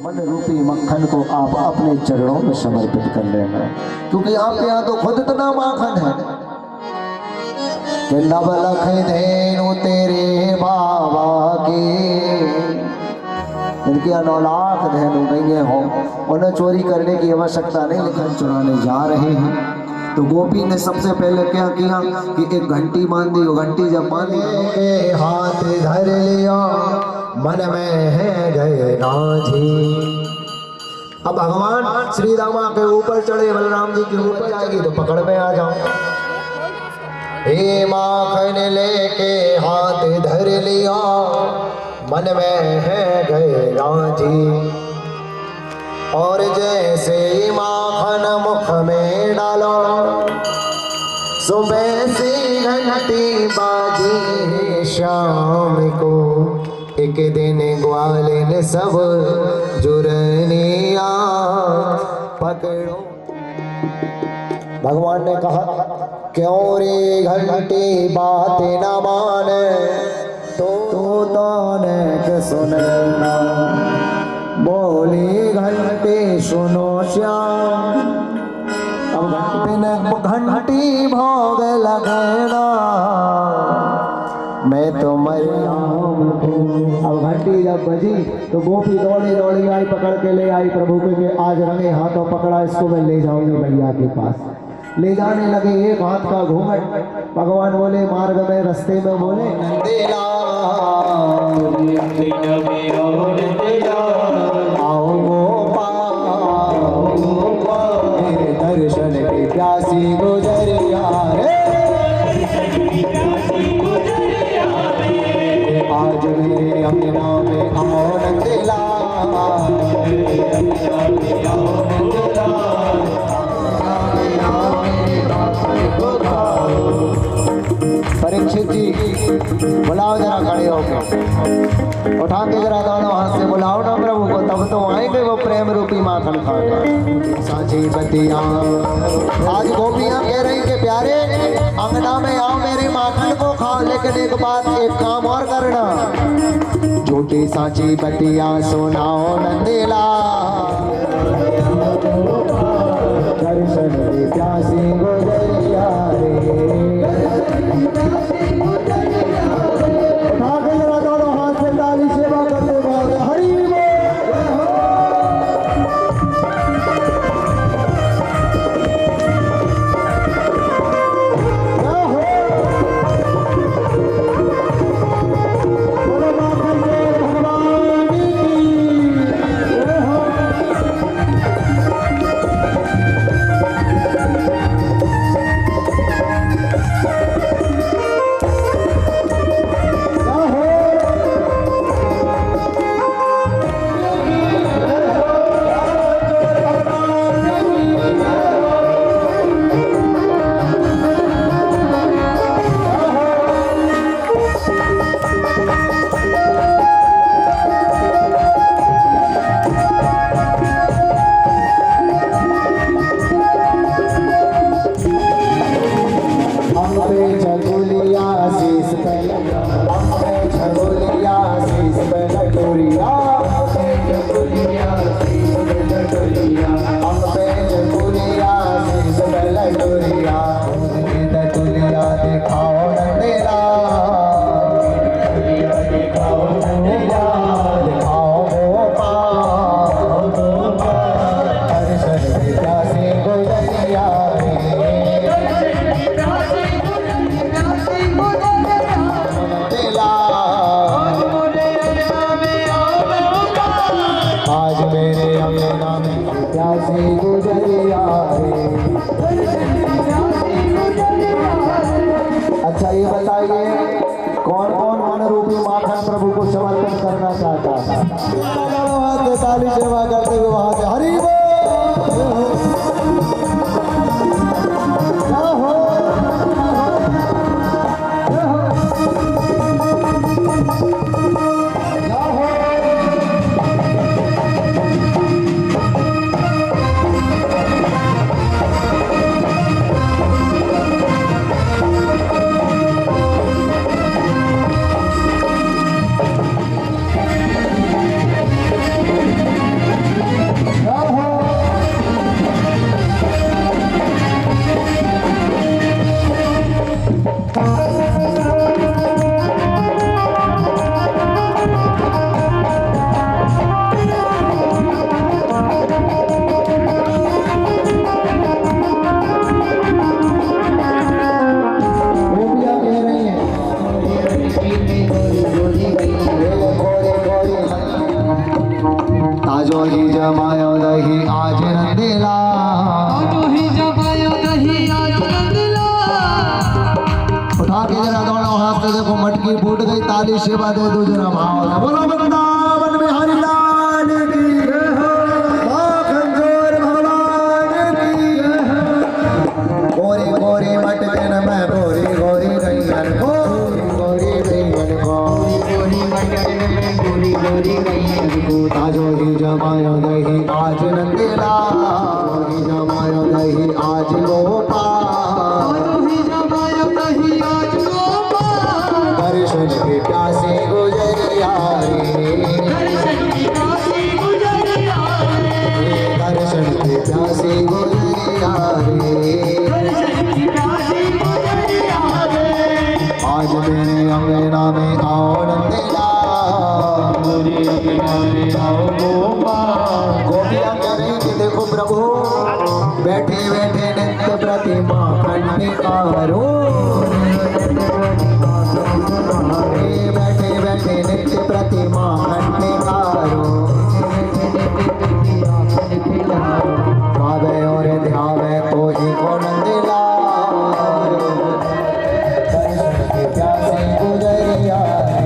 मन रूपी मक्खन को आप अपने चरणों में समर्पित कर लेना, क्योंकि आपके यहाँ तो खुद इतना माखन है कि नव लख धेनु तेरे बाबा की, इनके यहाँ 9 लाख धेनु गईए हो, उन्हें चोरी करने की आवश्यकता नहीं, लेकिन चुराने जा रहे हैं। तो गोपी ने सबसे पहले क्या किया कि एक घंटी बांध दी। वो घंटी जब बांधी के हाथ धर लिया, मन में है गए राजी। अब भगवान श्री रामा के ऊपर चढ़े, बलराम जी के ऊपर आएगी तो पकड़ में आ जाओ। हे माखन लेके हाथ धर लिया, मन में है गए राजी। और जैसे ही माखन मुख में डालो, सुबह से घंटी बाजी शाम को, एक दिन ग्वालिन सब जुरनिया पकड़ो। भगवान ने कहा क्यों रे घंटी बात न माने, तो ने सुनना, बोली घंटी सुनो श्याम। अब घंटी भोग लगना, मैं तो मर जाऊं। अब घंटी जब बजी तो गोपी दौड़ी दौड़ी आई, पकड़ के ले आई प्रभु के, आज रंगे हाथों पकड़ा, इसको मैं ले जाऊंगी भैया के पास। ले जाने लगे, एक हाथ का घूंघट। भगवान बोले मार्ग में रास्ते में बोले नंदेला आओ गोपाल, मेरे दर्शन की प्यासी गुजरिया रे, आज मेरे अंगना में आओ नंदेला। परीक्षित जी बुलाओ जरा, खड़े होकर उठा के जरा दोनों हाथ से बुलाओ ना प्रभु को, तब तो आएंगे वो प्रेम रूपी माखन खाकर। साची बतिया आज गोपियां कह रही कि प्यारे अंगना में आओ मेरे माखन को खाओ, लेकिन एक बात, एक काम और करना, झूठी साची बतिया सुनाओ नंदेला। दर्शन की प्यासी गुजरिया रे, सेवा करते बोले हरि अच्छा ये बताइए कौन कौन मन रूपी माखन प्रभु को समर्पण करना चाहता है? ताली सेवा करते हुए वहां से हरि कोई ताली सेवा दे दो जरा भाव से। बोलो वृंदावन बिहारी लाल की जय हो, माखन चोर भगवान की जय हो। गोरी गोरी मटकन में गोरी गोरी गैयन गोरी गोरी गैयन गोरी मटकन में गोरी गोरी गैयन को ताजो ही जमायो दही आज नंदला ही जमायो दही आज गोपाल ही जमायो दही आज गोपाल। दर्शन के प्यासे गुजरिया रे, दर्शन के प्यासे गुजरिया रे, दर्शन के प्यासे गुजरिया रे, दर्शन के प्यासे गुजरिया रे। आज मेरे अंगना में आओ नंदला, मेरे अंगना में आओ गोपाल। गोपियां कह रही कि देखो प्रभु बैठे बैठे नित्य प्रतिमा खंडिकारो, बैठे बैठे नित्य प्रतिमा खंडिकारो। गावे और ध्यावे तो ही को नंदला, दर्शन के प्यासे गुजरिया रे,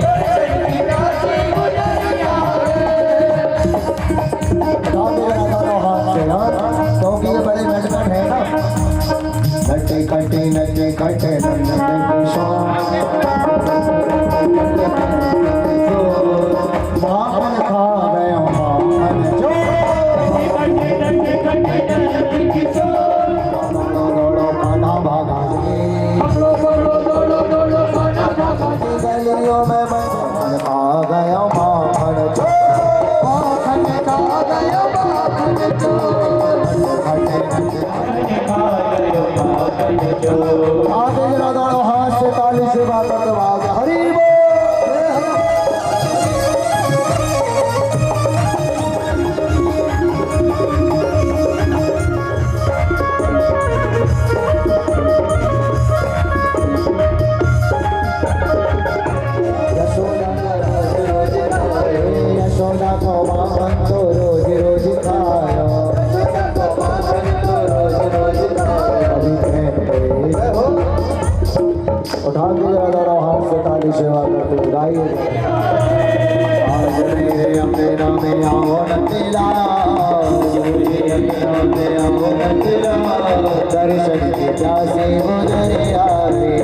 दर्शन के प्यासे गुजरिया रे। क्योंकि ये बड़े नटखट है ना, नटे कटे माखन खा गया माखन जो खाना भागा गलियों में माखन खा गया माखन जो, माखन खा गया माखन जो, आगे जरा दोनों हाथ से ताली से बात करवाओ हरि बोल। यशोदा को माखन तो रोज रोज खायो, उठा के जरा दोनों हाथ से ताली सेवा करते गाइए। आज मेरे अंगना में आओ नंदला, मेरे अंगना में आओ नंदला, दर्शन के प्यासे गुजरिया रे,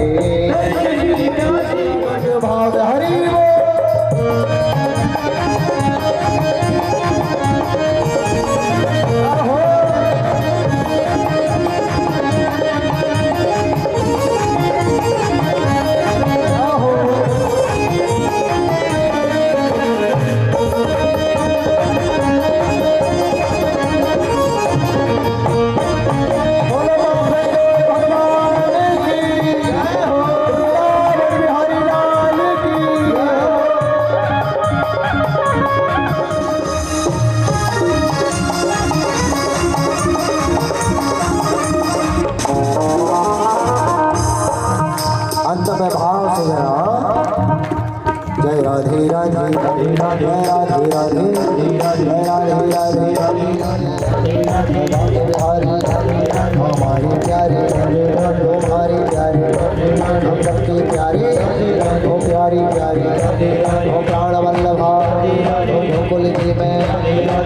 दर्शन के प्यासे गुजरिया भाव हरि बोल। अंत में भाव से जरा जय राधे राधे जय राधे राधे जय राधे राधे हमारे प्यारे तुम्हारे प्यारे हम सबके प्यारे हो प्यारी प्यारी हो प्राण वल्लभा हो गोकुल जी में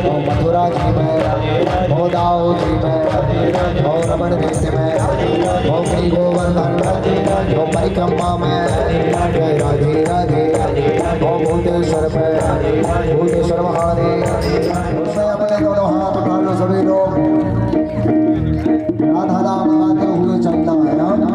हो मथुरा जी में हो दाऊ जी में हो रमण देश में हो श्री गोवर्धन हो परिक्रमा में जय राधे राधे हो भूतेश्वर में भूतेश्वर महादेव। उसमें अपने दोनों हाथ उठा लो सभी लोग, राधा नाम गाते हुए चलना है ना।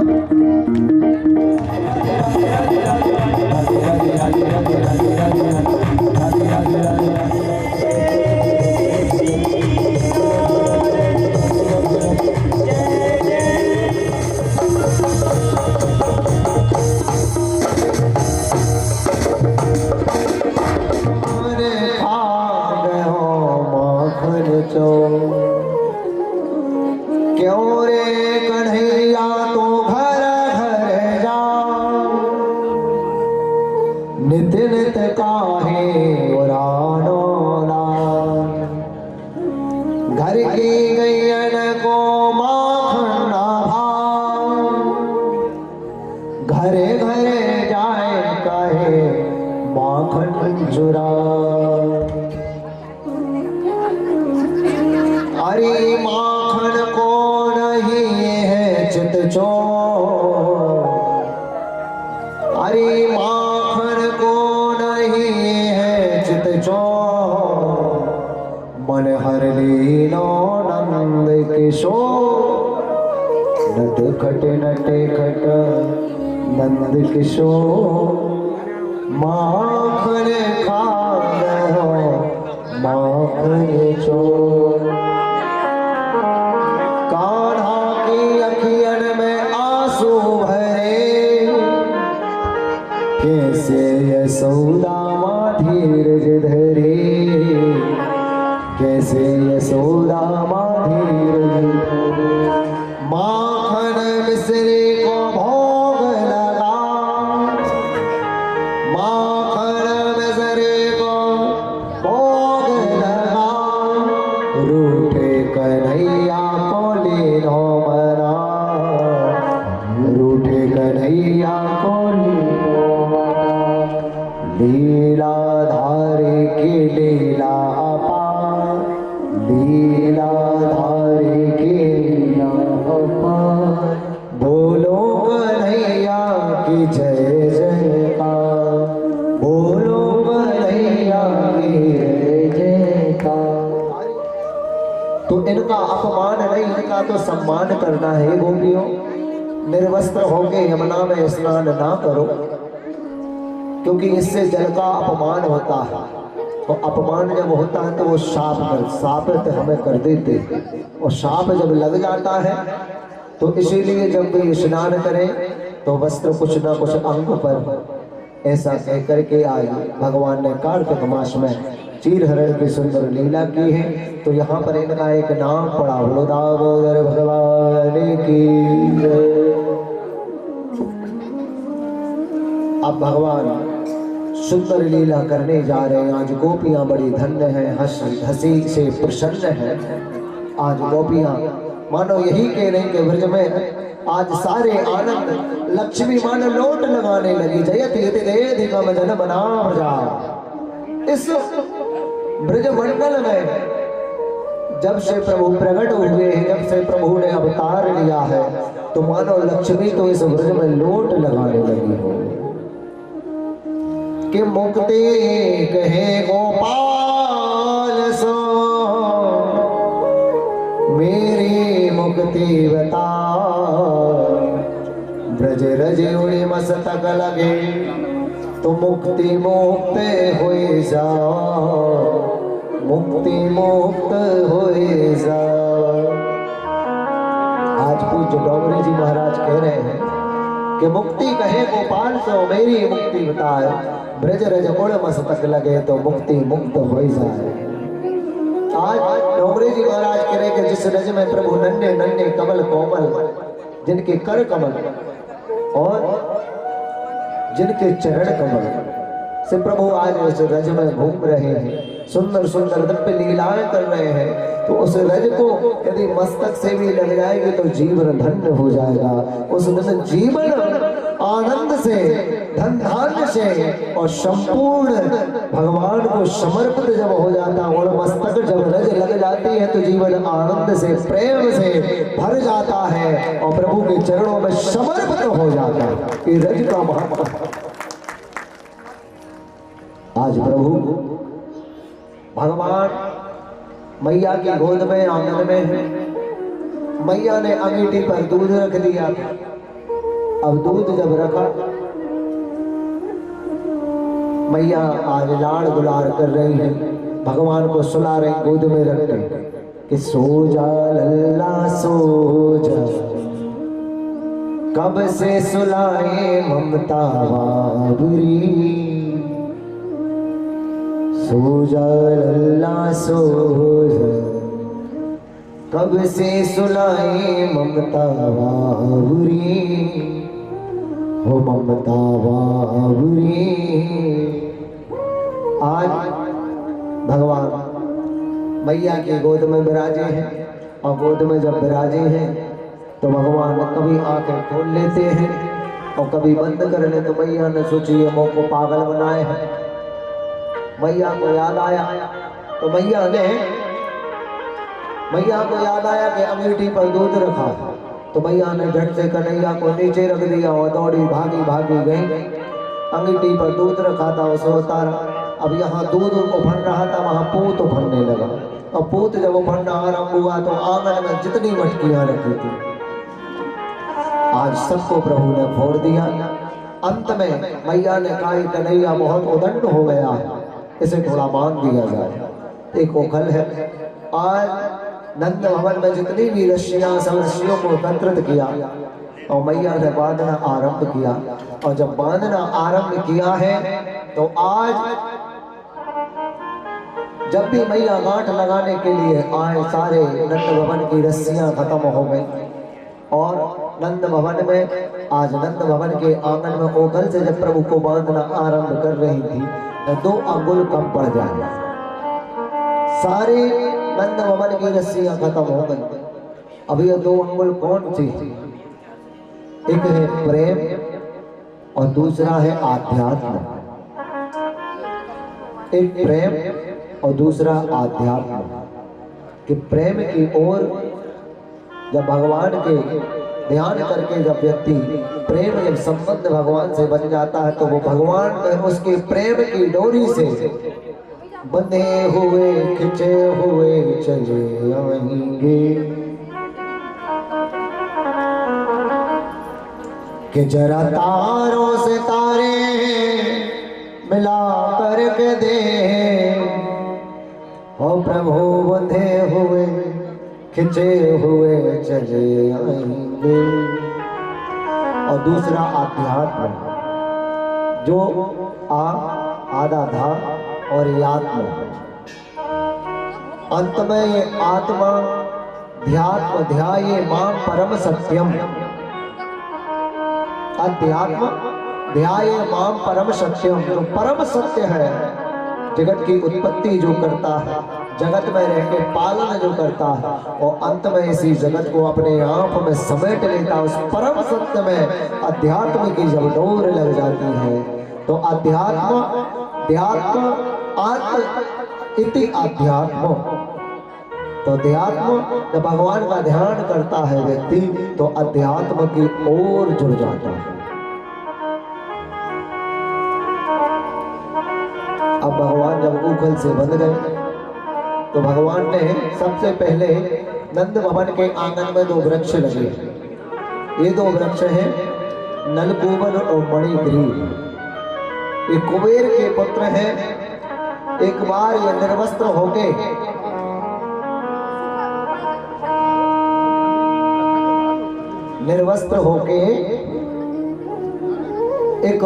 क्यों रे कन्हैया तो घर घर जा, नित नित काहे उरानो घर की गैयन को माखन ना भाव, घरे घरे जाए का खाए माखन चुरा। अरे माखन को नहीं है चित चोर, अरे माखन को नहीं है चित चोर, मन हर लीनो नंद किशोर। नट खट नंद किशोर, माखन खाओ माखन चोर। कान्हा की अखियन में आंसू भरे, कैसे यशोदा माँ धीरज धरे, कैसे यशोदा माँ धीरज धरे। माखन मिश्री को भोग लगा, माखन मिश्री को भोग लगा, रूठे कन्हैया को लीनो मना, रूठे कन्हैया को लीनो मना। लीला धारे की लीला अपार, लीला धारे की लीला अपार, बोलो कन्हैया की जय जयकार, बोलो कन्हैया की जय जयकार। तो इनका अपमान नहीं, इनका तो सम्मान करना है गोपियों। निर्वस्त्र होके यमुना में स्नान ना करो, क्योंकि इससे जल का अपमान होता है। तो अपमान जब होता है तो वो शाप हमें कर देते, और शाप जब लग जाता है तो इसीलिए जब भी स्नान करें तो वस्त्र कुछ ना कुछ अंग पर ऐसा कह करके आज भगवान ने कार्तिक मास में चीर हरण की सुंदर लीला की है। तो यहाँ पर इनका एक नाम पड़ा, दामोदर भगवान की जय। अब भगवान सुंदर लीला करने जा रहे हैं। आज गोपियां बड़ी धन्य हैं, हंसी से प्रसन्न है। आज गोपियां मानो यही कह रहे हैं कि ब्रज में आज सारे आनंद, लक्ष्मी मानो लोट लगाने लगी। जयति यति देधिकम जन बना प्रजा। इस ब्रज मंडल में जब से प्रभु प्रकट हुए हैं, जब से प्रभु ने अवतार लिया है, तो मानो लक्ष्मी तो इस ब्रज में लोट लगाने लगी हो कि मुक्ति कहे गोपाल सो, मेरी मुक्ति बता। ब्रज रज उड़े मस्तक लगे, तो मुक्ति मुक्त होए जाओ, मुक्ति मुक्त होए जाओ। आज पूज्य डोगरे जी महाराज कह रहे हैं कि मुक्ति कहे गोपाल सो, मेरी मुक्ति बताए। ब्रज रज उड़ मस्तक लगे, तो मुक्ति मुक्त हो जाए। आज डोगरे जी महाराज कह रहे कि जिस रज में प्रभु नन्हे नन्हे कमल कोमल, जिनके कर कमल और जिनके चरण कमल से प्रभु आज उस रज में घूम रहे हैं, सुंदर सुंदर दिव्य लीलाएं कर रहे हैं। तो उस रज को यदि मस्तक से भी लग जाएगी तो जीवन धन्य हो जाएगा। उस दिन जीवन आनंद से, धन धान्य से और संपूर्ण भगवान को समर्पित जब हो जाता है, और मस्तक जब रज लग जाती है, तो जीवन आनंद से, प्रेम से भर जाता है और प्रभु के चरणों में समर्पित हो जाता है। ये रज का महत्व। आज प्रभु भगवान मैया की गोद में आंगन में है। मैया ने अंगीठी पर दूध रख दिया था। अब दूध जब रखा, मैया आज लाड़ दुलार कर रही है, भगवान को सुला रही, गोद में रख रही कि सो जा लल्ला सो जा, कब से सुलाए ममता बाबरी। सो जा लल्ला सो जा, कब से सुलाए ममता बाबरी, हो ममता बाबरी। आज भगवान मैया की गोद में विराजे हैं, और गोद में जब विराजे हैं तो भगवान कभी आंखें खोल लेते हैं, और कभी बंद कर ले तो मैया ने सोची ये मोह को पागल बनाए हैं। मैया को याद आया तो मैया को याद आया कि अंगीठी पर दूध रखा, तो मैया ने झट से कन्हैया को नीचे रख दिया और दौड़ी भागी गई। अंगीठी पर दूध रखा था उसे उतारा। अब यहाँ दूध उफन रहा था, वहाँ पूत उफनने लगा। और पूत जब उफनना आरंभ हुआ तो आंगन में जितनी मटकियां रखी थी आज सबको प्रभु ने फोड़ दिया। अंत में मैया ने कहा कन्हैया बहुत उदंड हो गया, इसे थोड़ा मान दिया जाए। एक ओखल है। आज नंद भवन में जितनी भी रस्सियां सब रस्सियों को एकत्रित किया और मैया ने बांधना आरंभ किया। और जब बांधना आरंभ किया है तो आज जब भी मैया गांठ लगाने के लिए आए सारे नंद भवन की रस्सियां खत्म हो गई। और नंद भवन में आज नंद भवन के आंगन में ओखल से जब प्रभु को बांधना आरंभ कर रही थी तो 2 अंगुल कम पड़ जाए। सारे नंद भवन की रस्सियां खत्म हो गई। अब ये 2 अंगुल कौन सी? एक है प्रेम और दूसरा है आध्यात्म। एक प्रेम और दूसरा आध्यात्म। कि प्रेम की ओर जब भगवान के ध्यान करके जब व्यक्ति प्रेम जब संबंध भगवान से बन जाता है तो वो भगवान में उसके प्रेम की डोरी से बंधे हुए खिंचे हुए चले आएंगे। कि जरा तारों से तारे मिला करके दे ओ प्रभु बंधे हुए खिंचे हुए चले आएंगे। और दूसरा आध्यात्म जो आधा था और ये आत्मा। अंत में ये आत्मा ध्यात्म ध्याये मां परम सत्यम। अध्यात्म ध्याये मां परम सत्यम, जो परम सत्य है, जगत की उत्पत्ति जो करता है, जगत में रह के पालन जो करता है और अंत में इसी जगत को अपने आप में समेट लेता है। उस परम सत्य में अध्यात्म की जब डोर लग जाती है तो अध्यात्म आत्म इति अध्यात्म। तो अध्यात्म जब भगवान का ध्यान करता है व्यक्ति तो अध्यात्म की ओर जुड़ जाता है। अब भगवान जब उखल से बंध गए तो भगवान ने सबसे पहले नंद भवन के आंगन में 2 वृक्ष लगे। ये 2 वृक्ष हैं नलकूबर और मणिग्रीव। ये कुबेर के पुत्र हैं। एक बार ये निर्वस्त्र होके एक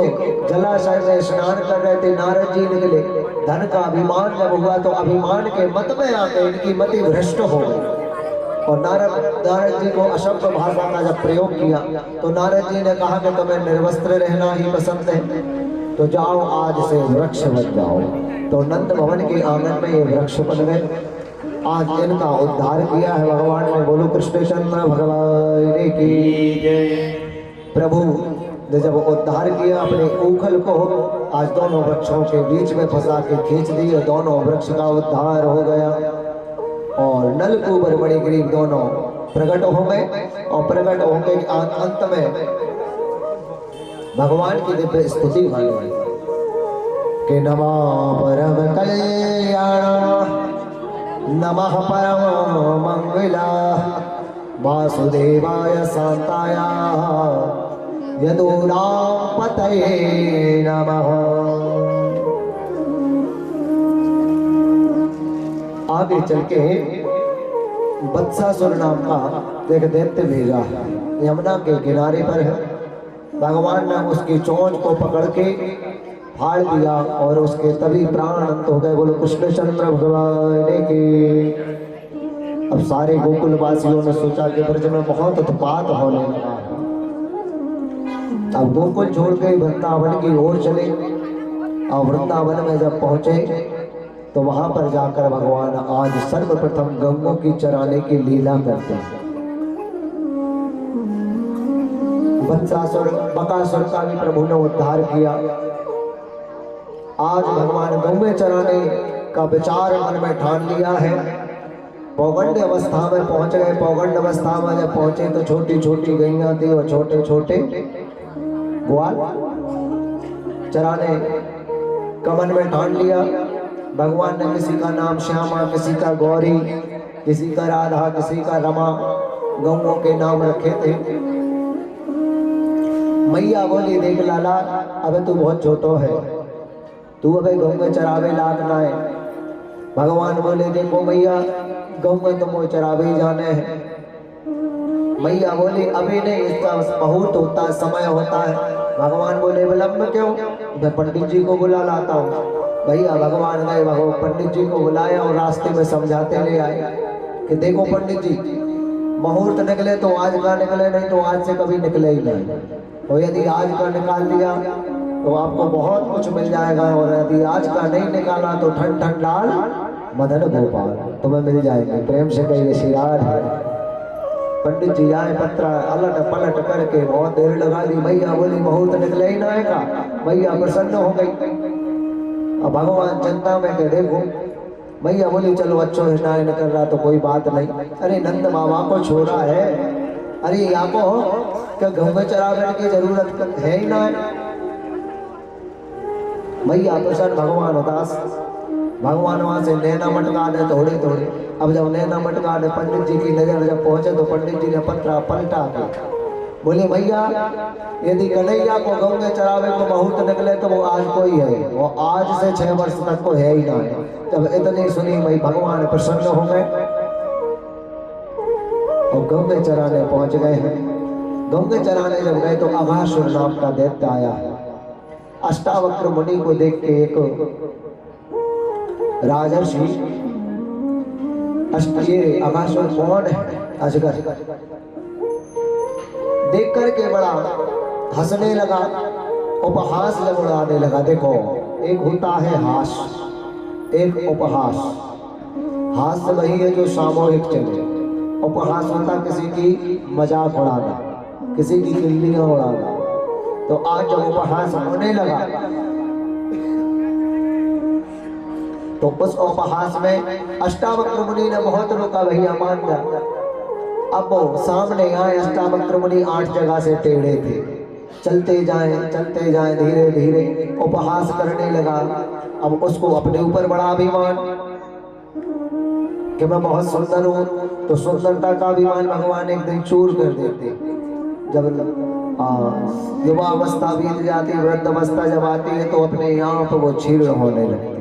जलाशय में स्नान कर रहे थे। नारद जी निकले। धन का अभिमान जब हुआ तो अभिमान के मत में आके इनकी मति भ्रष्ट हो गई। और नारद जी को अशब्द भाषा का जब प्रयोग किया तो नारद जी ने कहा कि तुम्हें निर्वस्त्र रहना ही पसंद है तो जाओ आज से वृक्ष बन जाओ। तो नंद भवन के आंगन में ये वृक्ष बन गए। आज इनका उद्धार किया है भगवान ने। बोलो कृष्ण चंद्र भगवान की जय। प्रभु ने जब उद्धार किया अपने उखल को, आज दोनों वृक्षों के बीच में फंसा के खींच दिए। दोनों वृक्ष का उद्धार हो गया और नलकूबर मणिग्रीव दोनों प्रकट हो गए। और प्रकट होने के अंत में भगवान की दिव्य स्तुति गाई कि नमः परम कल्याण नमः परम मंगला वासुदेवाय शांताय यदुरापतये नमः। आगे चल के बत्सासुर नाम का एक दैत्य भेजा, यमुना के किनारे पर है। भगवान ने उसकी चोंच को पकड़ के फाड़ दिया और उसके तभी प्राण अंत हो गए। बोलो कृष्ण चंद्र भगवान की। अब सारे गोकुल वासियों ने सोचा कि ब्रज में बहुत उत्पात होने लगा। अब गोकुल छोड़ के वृंदावन की ओर चले और वृंदावन में जब पहुंचे तो वहां पर जाकर भगवान आज सर्वप्रथम गंगों की चराने की लीला करते हैं। वत्सासुर बकासुर का भी प्रभु ने उद्धार किया। आज भगवान गौ चराने का विचार मन में ठान लिया है। पौगंड अवस्था में पहुंच गए। पौगंड अवस्था में जब पहुंचे तो छोटी छोटी गैया थी और छोटे छोटे ग्वाल चराने का मन में ठान लिया। भगवान ने किसी का नाम श्यामा, किसी का गौरी, किसी का राधा, किसी का रमा गौओं के नाम रखे थे। मैया बोली देख लाला अबे तू बहुत छोटो है, तू अबे गौ चरावे लायक ना है। भगवान बोले देखो मैया गौ तो मोह चरावे ही जाने हैं। मैया बोली अभी नहीं, इसका मुहूर्त होता है, समय होता है। भगवान बोले विलंब क्यों, मैं पंडित जी को बुला लाता हूँ। भैया भगवान गए, पंडित जी को बुलाया और रास्ते में समझाते ले आए कि देखो पंडित जी मुहूर्त निकले तो आज का निकले, नहीं तो आज से कभी निकले ही नहीं। तो यदि आज का निकाल लिया तो आपको बहुत कुछ मिल जाएगा, और यदि आज का नहीं निकाला तो ठंड ठंड लाल मदन गोपाल तुम्हें मिल जाएंगे। प्रेम से कहिए श्री राधे। पंडित जी आए, पत्रा अलट पलट करके बहुत देर लगा दी। भैया बोली मुहूर्त निकले ही ना का। भैया प्रसन्न हो गई। अब भगवान चिंता में के देखो। भैया बोली चलो अच्छो हिनाय न कर रहा तो कोई बात नहीं। अरे नंद बाबा को छोड़ा है, अरे यहाँ को क्या गौ चराने की जरूरत है ही ना है। भैया प्रसन्न, भगवान उदास। भगवान वहां से नैना मटका दे थोड़ी थोड़ी। अब जब नैना मटका दे पंडित जी की नजर जब पहुंचे तो पंडित जी ने पत्रा पलटा के बोले भैया यदि कन्हैया को गौ चरावे को मुहूर्त निकले तो वो आज को ही है, वो आज से 6 वर्ष तक को है ही ना है। जब इतनी सुनी भाई भगवान प्रसन्न हो गए और गौ चराने पहुंच गए हैं। गौ चराने जब गए तो अघासुर नाम का दैत्य आया। अष्टावक्र मुनि को देख के एक राजर्षि, ये अघासुर कौन है, अजगर, देख करके बड़ा हंसने लगा, उपहास उड़ाने लगा। देखो एक होता है हास, एक उपहास। हास्य वही है जो सामूहिक चले, उपहास होता किसी की मजाक उड़ाना, किसी की गिल्लियां उड़ाना। तो आज जब उपहास होने लगा तो उस उपहास में अष्टावक्र मुनि ने बहुत रोका, भैया मान जा। अब वो सामने आए अष्टावक्र मुनि 8 जगह से टेढ़े थे। चलते जाए धीरे धीरे उपहास करने लगा। अब उसको अपने ऊपर बड़ा अभिमान कि मैं बहुत सुंदर हूँ, तो सुंदरता का अभिमान भगवान एक दिन चूर कर देते। जब युवा अवस्था बीत जाती, वृद्ध अवस्था जब आती है तो अपने यहाँ पर वो छीर्ण होने लगती है।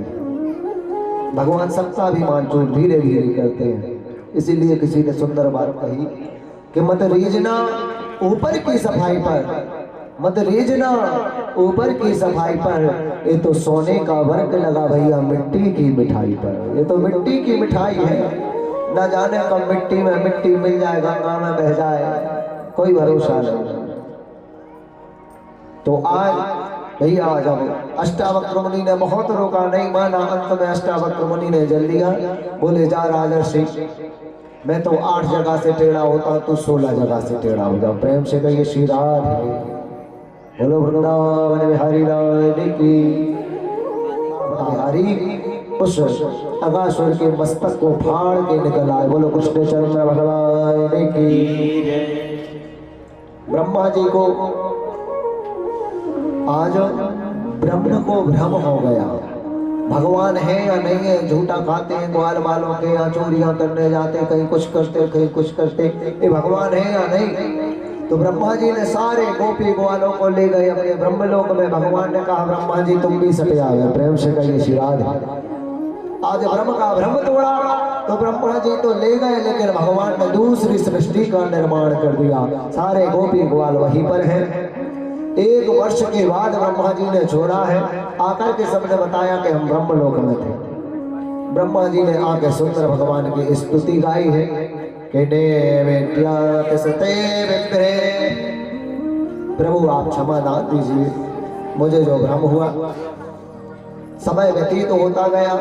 भगवान सबका अभिमान चूर धीरे धीरे करते हैं। इसीलिए किसी ने सुंदर बात कही कि मत रीझना ऊपर की सफाई पर, मत रीझना ऊपर की सफाई पर, ये तो सोने का वर्क लगा भैया मिट्टी की मिठाई पर। ये तो मिट्टी की मिठाई है, न जाने कब मिट्टी में मिट्टी मिल जाए, गंगा में बह जाए, कोई भरोसा नहीं। तो आज भैया जब अष्टावक्र मुनि ने बहुत रोका, नहीं माना, अंत में अष्टावक्र मुनि ने जल दिया। बोले जा राजर्षि, मैं तो 8 जगह से टेढ़ा होता, तू 16 जगह से टेढ़ा हो जा। प्रेम से कहिए श्री राधे। बोलो वृंदावन बिहारी लाल की। बिहारी उस अघासुर के मस्तक को फाड़ के निकल आए। बोलो कृष्ण चरण भगवान की। ब्रह्मा जी को आज ब्रह्म को भ्रम हो गया, भगवान है या नहीं है। झूठा खाते हैं ग्वाल वालों के, या चोरियां करने जाते, कहीं कुछ करते कहीं कुछ करते, ये भगवान है या नहीं। तो ब्रह्मा जी ने सारे गोपी ग्वालों को ले गए अपने ब्रह्मलोक में। भगवान ने कहा ब्रह्मा जी तुम भी सटे आ गए। प्रेम से कहिए श्री राधे। आज ब्रह्म का भ्रम तोड़ा तो ब्रह्मा जी तो ले गए, लेकिन भगवान ने दूसरी सृष्टि का निर्माण कर दिया। सारे गोपी ग्वाल वहीं पर हैं। 1 वर्ष के बाद ब्रह्मा जी ने छोड़ा है। आकर के सबने बताया कि हम ब्रह्मलोक में थे। ब्रह्मा जी ने आके सुंदर भगवान की स्तुति गाई है कि प्रभु आप क्षमा दान दीजिए, मुझे जो भ्रम हुआ। समय व्यतीत होता गया।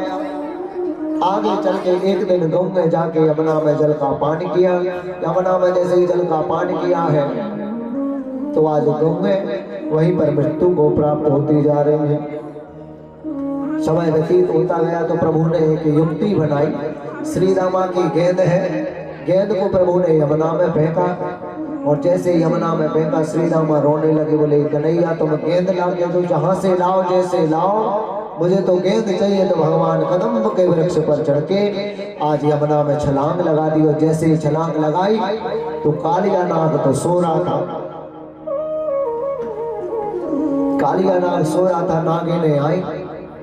आगे चल के एक दिन गौ में जाके यमुना में जल का पान किया। यमुना में जैसे ही जल का पान किया है तो आज गौएं वहीं पर मृत्यु को प्राप्त होती जा रही है। समय व्यतीत होता गया तो प्रभु ने एक युक्ति बनाई। श्री रामा की गेंद है, गेंद को प्रभु ने यमुना में फेंका और जैसे यमुना में फेंका श्री रामा रोने लगे, बोले कन्हैया तुम गेंद ला के दो, जहां से लाओ जैसे लाओ, मुझे तो गेंद चाहिए। तो भगवान कदम्ब के वृक्ष पर चढ़ के आज यमुना में छलांग लगा दी और जैसे ही छलांग लगाई तो कालिया नाग तो सो रहा था। कालिया नाग सो रहा था, नागिनें आई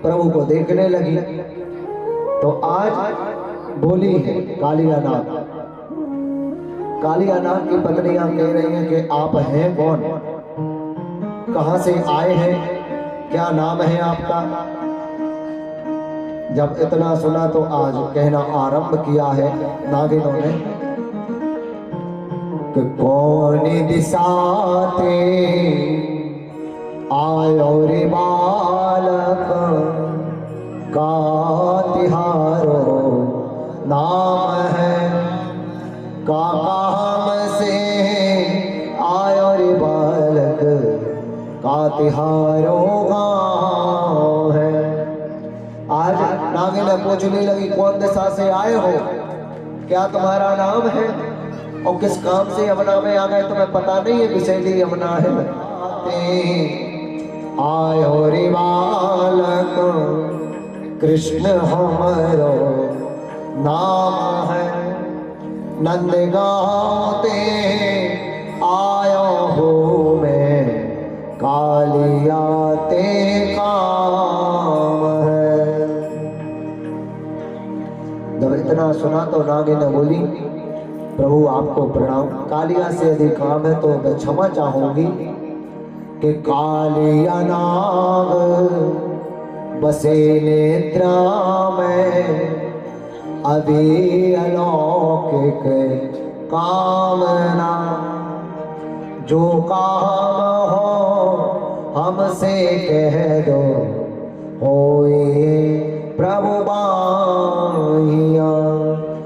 प्रभु को देखने लगी तो आज बोली है कालिया नाग। कालिया नाग की पत्नियां कह रही हैं कि आप हैं कौन, कहां से आए हैं, क्या नाम है आपका। जब इतना सुना तो आज कहना आरंभ किया है नागिनों ने कि कौन दिशा ते आयो रे बालक का तिहारो नाम है, का काम से आयो रे बालक का तिहारो गाँव है। आज नागिन पूछने लगी कौन दिशा से आए हो, क्या तुम्हारा नाम है और किस काम से यमुना में आ गए, तुम्हें पता नहीं है विषैली यमुना है। आयो रे बालक कृष्ण हमारो नाम है, नंद गाते आयो हो मैं, कालिया ते काम है। जब इतना सुना तो नागिन ने बोली प्रभु आपको प्रणाम, कालिया से यदि काम है तो मैं क्षमा चाहूंगी कि कालिया नाग बसे नेत्रा में, अभी अलौकिक कामना, जो काम हो हमसे कह दो होए प्रभु बाहिया।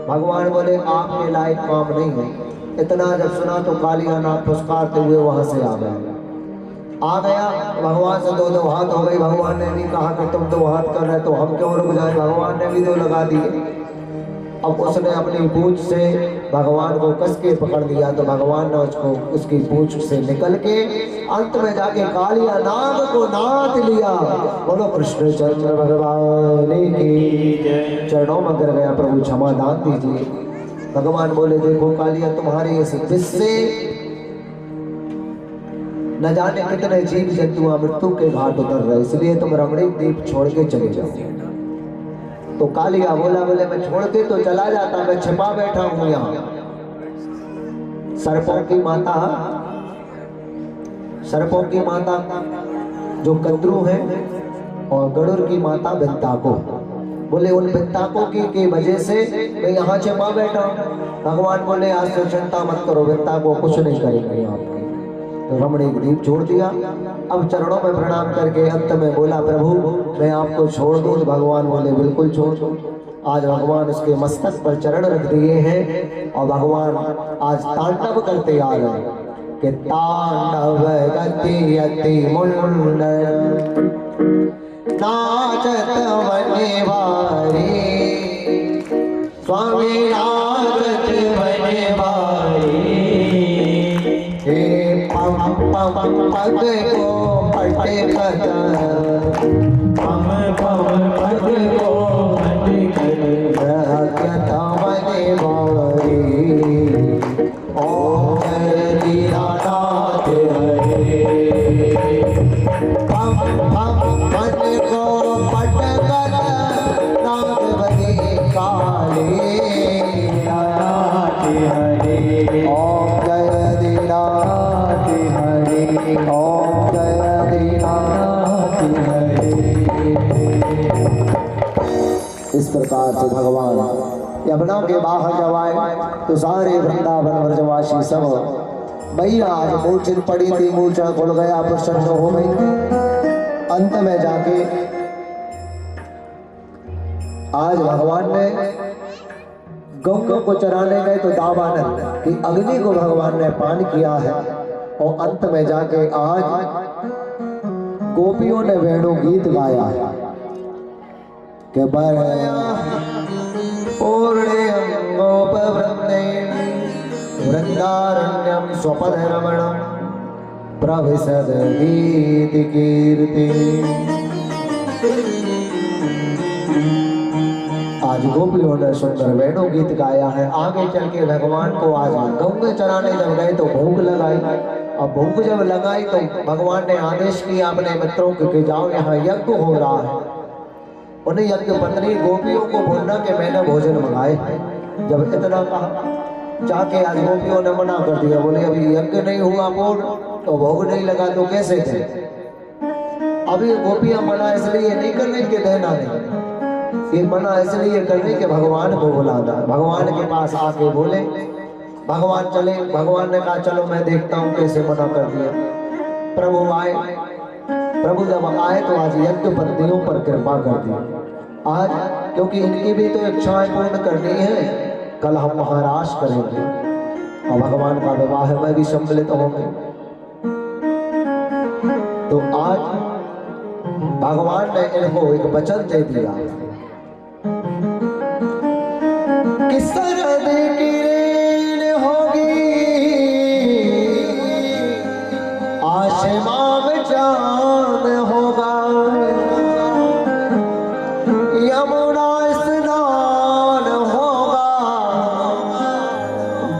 भगवान बोले आपके लायक काम नहीं है। इतना जब सुना तो कालिया नाग फुसकारते हुए वहां से आ गया। भगवान से दो हाथ हो गई। भगवान ने भी कहा कि तुम दो हाथ कर रहे तो हम क्यों रुक जाए, भगवान ने भी दो लगा दिए। अब उसने अपनी पूंछ से भगवान को कस के पकड़ लिया तो भगवान ने उसको उसकी पूंछ से निकल के अंत में जाके कालिया नाग को नाथ लिया। बोलो कृष्ण चंद्र भगवान की चरणों में गिर गया, प्रभु क्षमा दान दीजिए। भगवान बोले देखो कालिया तुम्हारे इस विष से न जाने कितने जीव जंतु मृत्यु के घाट उतर रहे, इसलिए तुम रमणीक द्वीप छोड़ के चले जाओ। तो कालिया बोले मैं छोड़ के तो चला जाता, मैं छिपा बैठा हूं यहाँ। सर्पों की माता जो कद्रू है और गरुड़ की माता बिंताको, बोले उन बिंताको की वजह से मैं यहाँ छिपा बैठा हूँ। भगवान बोले आज से चिंता मत करो, बिंताको कुछ नहीं करेंगे आपके। तो रमणीक द्वीप छोड़ दिया। अब चरणों में प्रणाम करके अंत में बोला प्रभु मैं आपको छोड़ दूं। भगवान बोले बिल्कुल छोड़ दो। आज भगवान उसके मस्तक पर चरण रख दिए हैं और भगवान आज तांडव करते आ रहे हैं कि तांडव गति अति मुंड नाचत बने वारी, स्वामी नाचत बने वारी, पग को पटे कर, पग को पटे कर बने वारी, ओम दीनानाथ हरे। पग को पट कर नाथ बने काली नाथ हरे। ओम जय दीनाथ हरे, ओम जय दीनाथ हरे। इस प्रकार से भगवान यमुना के बाहर जब आए तो सारे वृंदावन व्रजवासी सब भैया आज मूर्छित पड़ी थी, मूर्छा खुल गया, प्रसन्न हो गई। अंत में जाके आज भगवान ने गौ को चराने गए तो दावानल की अग्नि को भगवान ने पान किया है और अंत में जाके आज गोपियों ने वेणु गीत गाया कि वृंदारण्यम स्वपदरमणम प्रविशद गीत कीर्ति। आज गोपियों ने सुंदर वेणु गीत गाया है। आगे चल के भगवान को आज गंगे चराने जब गए तो भोग लगाई। अब भोग जब लगाई तो भगवान ने आदेश किया अपने मित्रों को कि जाओ यहाँ यज्ञ हो रहा है। उन्हें यज्ञ पत्नी गोपियों को बोलना कि मैंने भोजन मंगाए। जब इतना कहा जाके आज गोपियों ने मना कर दिया, बोले अभी यज्ञ नहीं हुआ पूर्ण तो भोग नहीं लगा तो कैसे थे। अभी गोपियां मना इसलिए नहीं कर रही कि देना नहीं, ये मना इसलिए कर रही कि भगवान को बुलाना। भगवान के पास आके बोले, भगवान चले। भगवान ने कहा चलो मैं देखता हूँ कैसे मना कर दिया। प्रभु आए। प्रभु जब आए तो आज यज्ञ पत्नियों पर कृपा कर दी। आज क्योंकि इनकी भी तो इच्छाएं पूर्ण करनी है, कल हम महाराज करेंगे और भगवान का विवाह में भी सम्मिलित होंगे। तो आज भगवान ने इनको एक वचन दे दिया कि शरद की रेन होगी, आसमां में चांद होगा, यमुना स्नान होगा,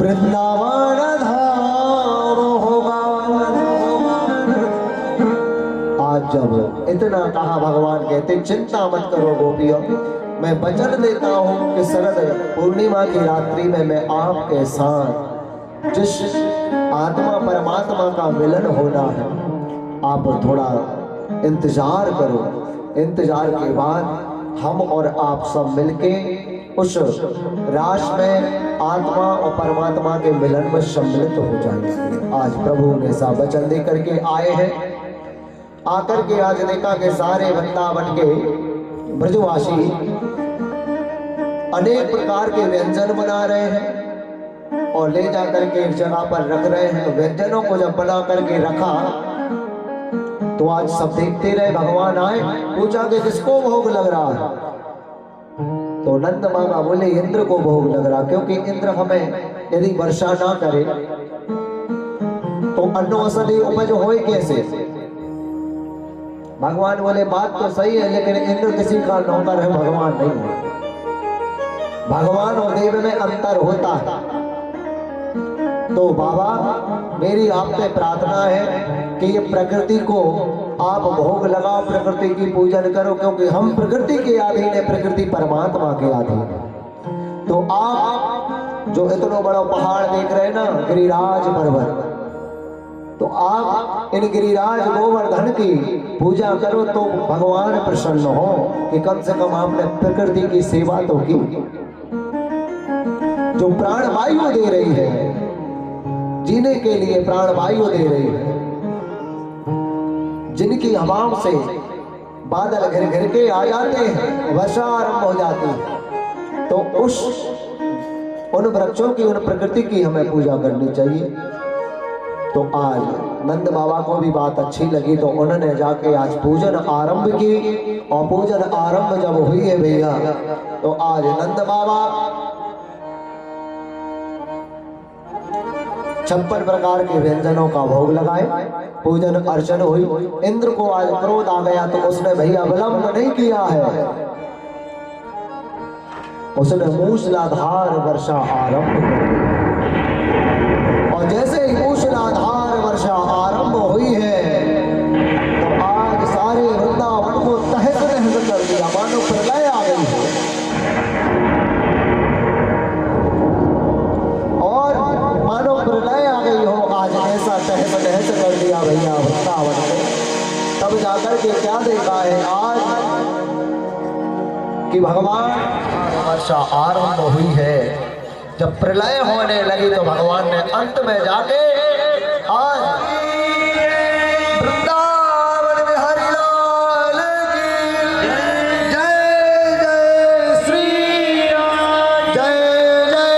वृंदावन धाम होगा। आज जब इतना कहा भगवान कहते चिंता मत करो गोपियों, मैं वचन देता हूँ कि शरद पूर्णिमा की रात्रि में मैं आपके साथ जिस आत्मा परमात्मा का मिलन होना है, आप थोड़ा इंतजार करो। इंतजार के बाद हम और आप सब मिलके उस रास में आत्मा और परमात्मा के मिलन में सम्मिलित हो जाएंगे। आज प्रभु ने सा वचन दे करके आए हैं। आकर के आज देखा कि सारे वृंदावन के ब्रजवासी अनेक प्रकार के व्यंजन बना रहे हैं और ले जा करके एक जगह पर रख रहे हैं। व्यंजनों को जब बना करके रखा तो आज सब देखते रहे। भगवान आए, पूछा कि किसको भोग लग रहा है, तो नंद मामा बोले इंद्र को भोग लग रहा, क्योंकि इंद्र हमें यदि वर्षा ना करे तो अन्न औषधि उपज होए कैसे। भगवान बोले बात तो सही है, लेकिन इंद्र किसी का नौकर है, भगवान नहीं है। भगवान और देव में अंतर होता है। तो बाबा मेरी आपसे प्रार्थना है कि ये प्रकृति को आप भोग लगाओ, प्रकृति की पूजन करो, क्योंकि हम प्रकृति के अधीन है, प्रकृति परमात्मा के अधीन है। तो आप जो इतना बड़ा पहाड़ देख रहे हैं ना, गिरिराज पर्वत, तो आप इन गिरिराज गोवर्धन की पूजा करो तो भगवान प्रसन्न हो कि कम से कम आपने प्रकृति की सेवा तो की। जो प्राण वायु दे रही है, जीने के लिए प्राण वायु दे रही है, जिनकी हवाओं से बादल घिर घिर के आ जाते हैं, वर्षा आरंभ हो जाती है, तो उन वृक्षों की, उन प्रकृति की हमें पूजा करनी चाहिए। तो आज नंद बाबा को भी बात अच्छी लगी, तो उन्होंने जाके आज पूजन आरंभ की। और पूजन आरंभ जब हुई है भैया, तो आज नंद बाबा 56 प्रकार के व्यंजनों का भोग लगाए, पूजन अर्चन हुई। इंद्र को आज क्रोध आ गया तो उसने भैया विलंब नहीं किया है, उसने मूसलाधार वर्षा आरंभ कर। और जैसे ही मूसलाधार वर्षा आरंभ हुई है तो आज सारे वृंदावन को तहस नहस कर दिया, मानो प्रलय आ गई है। और मानो प्रलय आ गई हो, आज ऐसा तहस नहस कर दिया भैया वृंदावन में। तब जाकर के क्या देखा है आज कि भगवान वर्षा आरंभ हुई है। जब प्रलय होने लगी तो भगवान ने अंत में जाके आज वृंदावन में हरि लाल की जय जय श्री राम, जय जय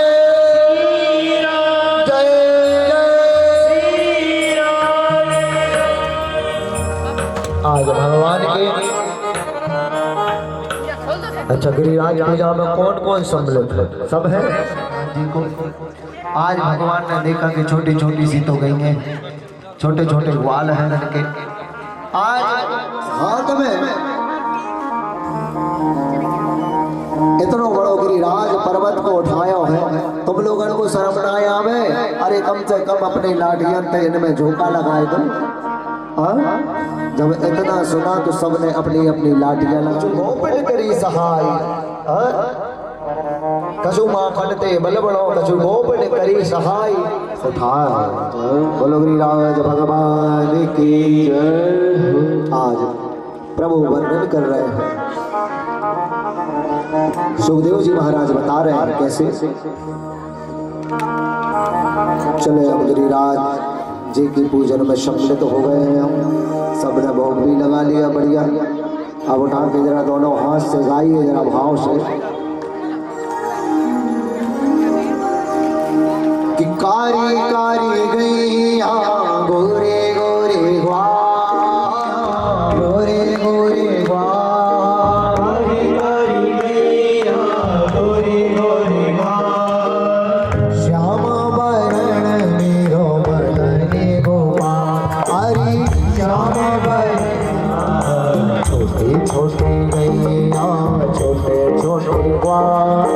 जय जय श्री राम, अच्छा, गिरिराज पूजा में कौन कौन सम्मिलित है? सब है जी को। आज भगवान ने देखा कि छोटी छोटी सी तो गई हैं, छोटे छोटे ग्वाल हैं लड़के। आज हाथ में इतना बड़ो गिरिराज पर्वत को उठाया है, तुम लोगों को शर्म ना आवे? अरे कम से कम अपने लाठियन थे इनमें झोंका लगाए तुम। जब इतना सुना तो सबने अपनी अपनी लाठियां लगाई। करी सहाय कछु माखनते बल बड़ो कछु गोपन करी सहाय। उठा बोलो गिरिराज भगवान की जय। आज प्रभु वर्णन कर रहे हैं, सुखदेव जी महाराज बता रहे हैं कैसे। चले अब गिरिराज जी की पूजन में सम्मिलित हो गए हैं हम। सबने भोग भी लगा लिया बढ़िया। अब उठा के जरा दोनों हाथ से गाइए जरा भाव से कि कारी कारी गैया गोरे गोरे ग्वाल, गोरे गोरे ग्वाल, कारी गैया गोरे गोरे ग्वाल, श्याम वरण मेरो बदने गोपाल। हरि श्याम वरण छोटे छोटे गैया छोटे छोटे ग्वाल,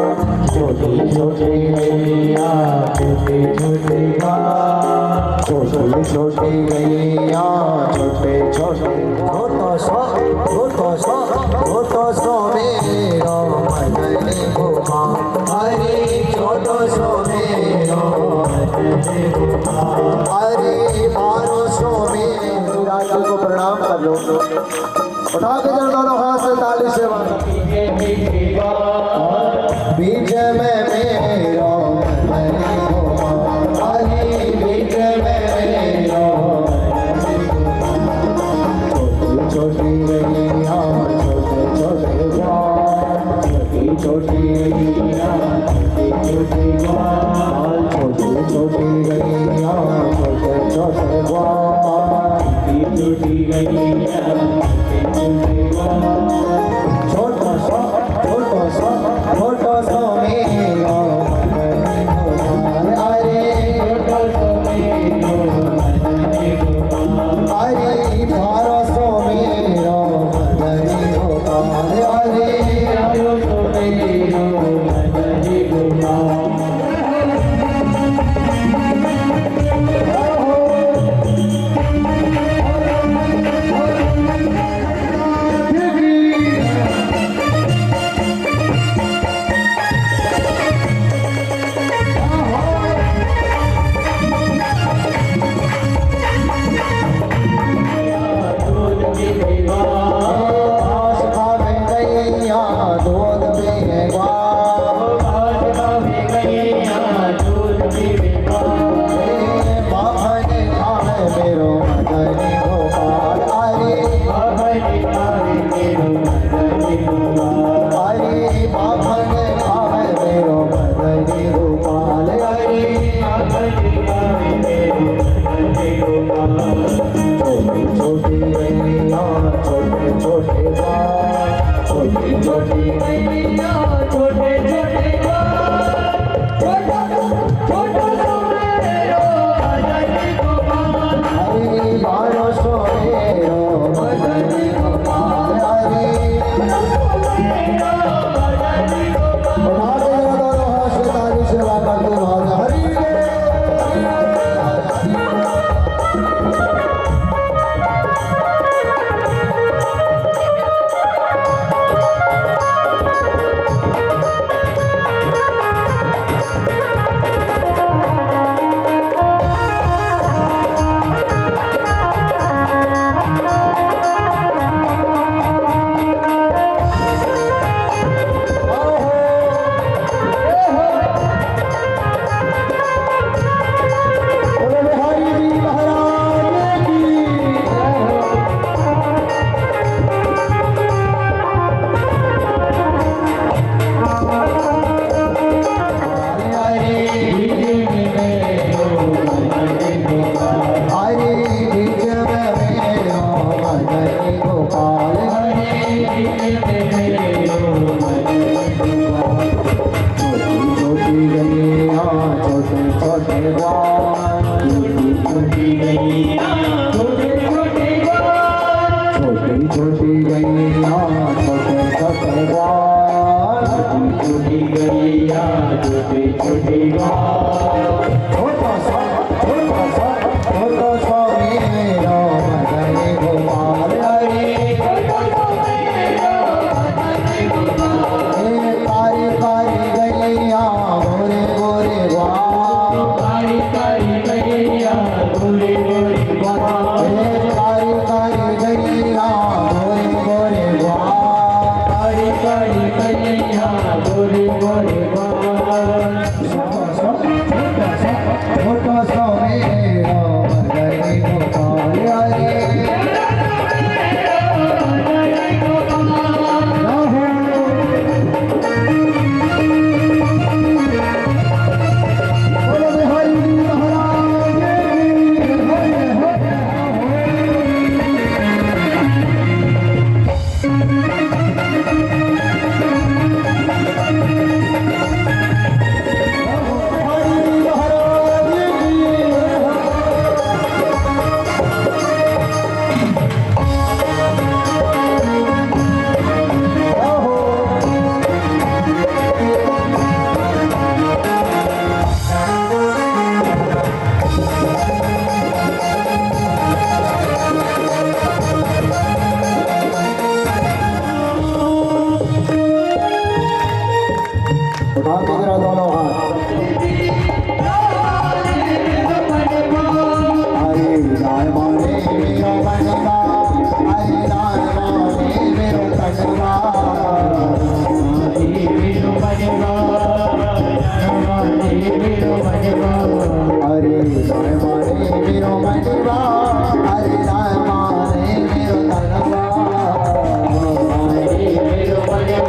छोटे छोटे गैया छोटे छोटे ग्वाल, छोटे छोटे गैया छोटे छोटे। छोटो सो मेरो मदन गोपाल। हरे छोटो सो मेरो मदन गोपाल। हरे बारो सो मेरो। राजा को प्रणाम कर लो, उठा के जरा दोनों हाथ से ताली से बीच में मेरो मदन गोपाल। हरे बीच में मेरो छोटी छोटी गैया छोटे छोटे ग्वाल, छोटी छोटी गैया छोटे ग्वाल, छोटी छोटी गैया छोटे छोटे ग्वाल, छोटी गैया छोटे ग्वाल। छोटो सा मेरो अरे छोटो सो मेरो अरे बारो सो मेरो मदन गोपाल। अरे बारो सो मेरो मदन गोपाल। गोपाल। हरे ग्वाल, छोटी छोटी गैया छोटे छोटे ग्वाल, छोटी छोटी गैया छोटे छोटे ग्वाल, छोटी छोटी गैया छोटे छोटे ग्वाल, छोटा सा मेरा मदन गोपाल हरे, कारी कारी गैया गोरे गोरे ग्वाल, कारी कारी गैया गोरे गोरे ग्वाल, कारी कारी गैया गोरे गोरे ग्वाल, कारी कारी गैया गोरे गोरे ग्वाल, छोटा सा मेरा मदन गोपाल हरे। उठा के जरा दोनों हाथ, हरे राय माने मेरो बनवा, हरे राय माने मेरो बनवा, मेरो बनवा, मेरो बनवा, हरे राय माने मेरो बनवा, हरे राय माने मेरो बनवा, मेरो बनवा,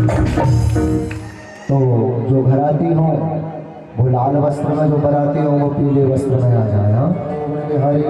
तो जो घराती हो वो लाल वस्त्र में, जो बराती हो वो पीले वस्त्र में आ जाए। हाँ, हरि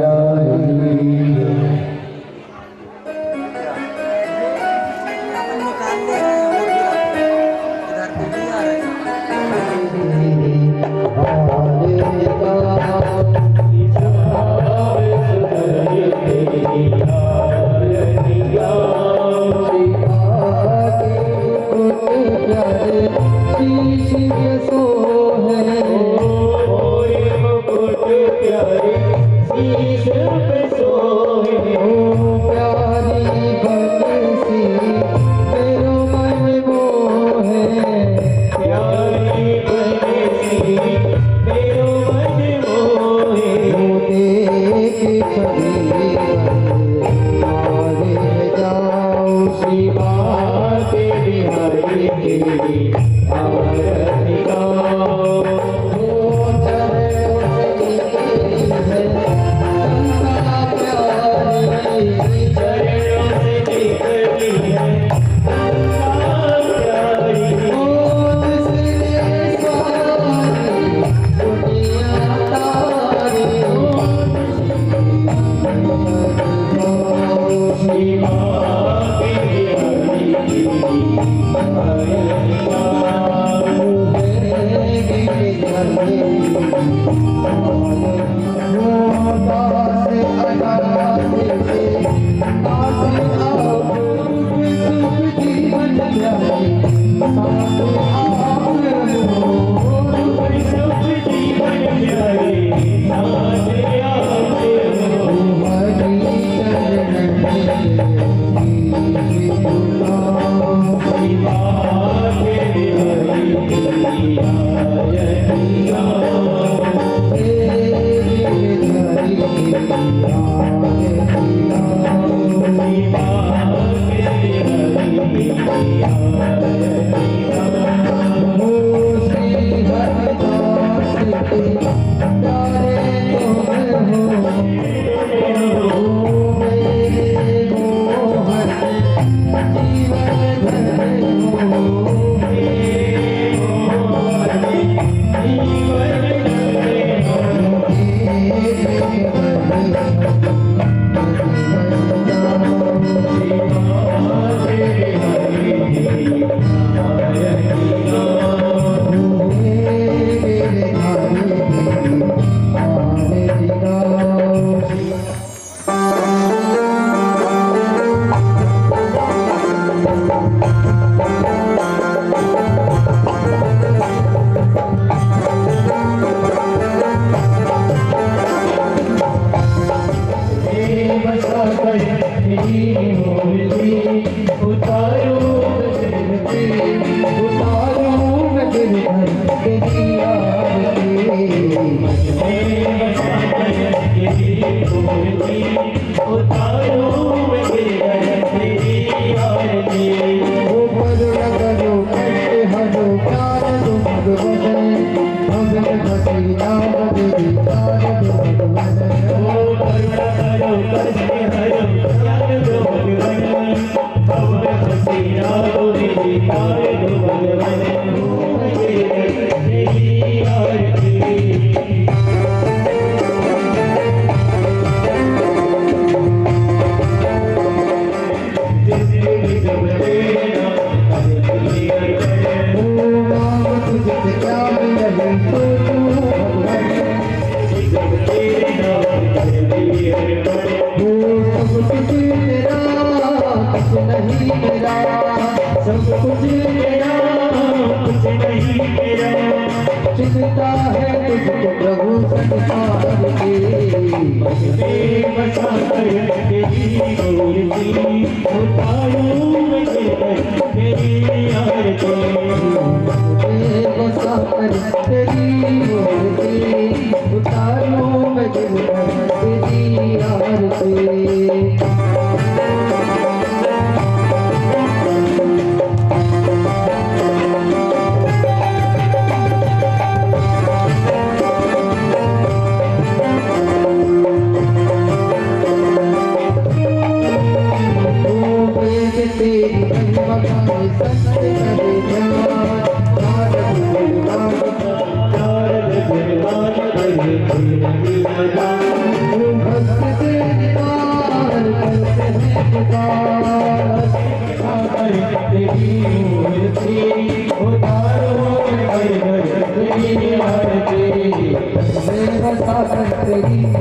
तेरी Thank you.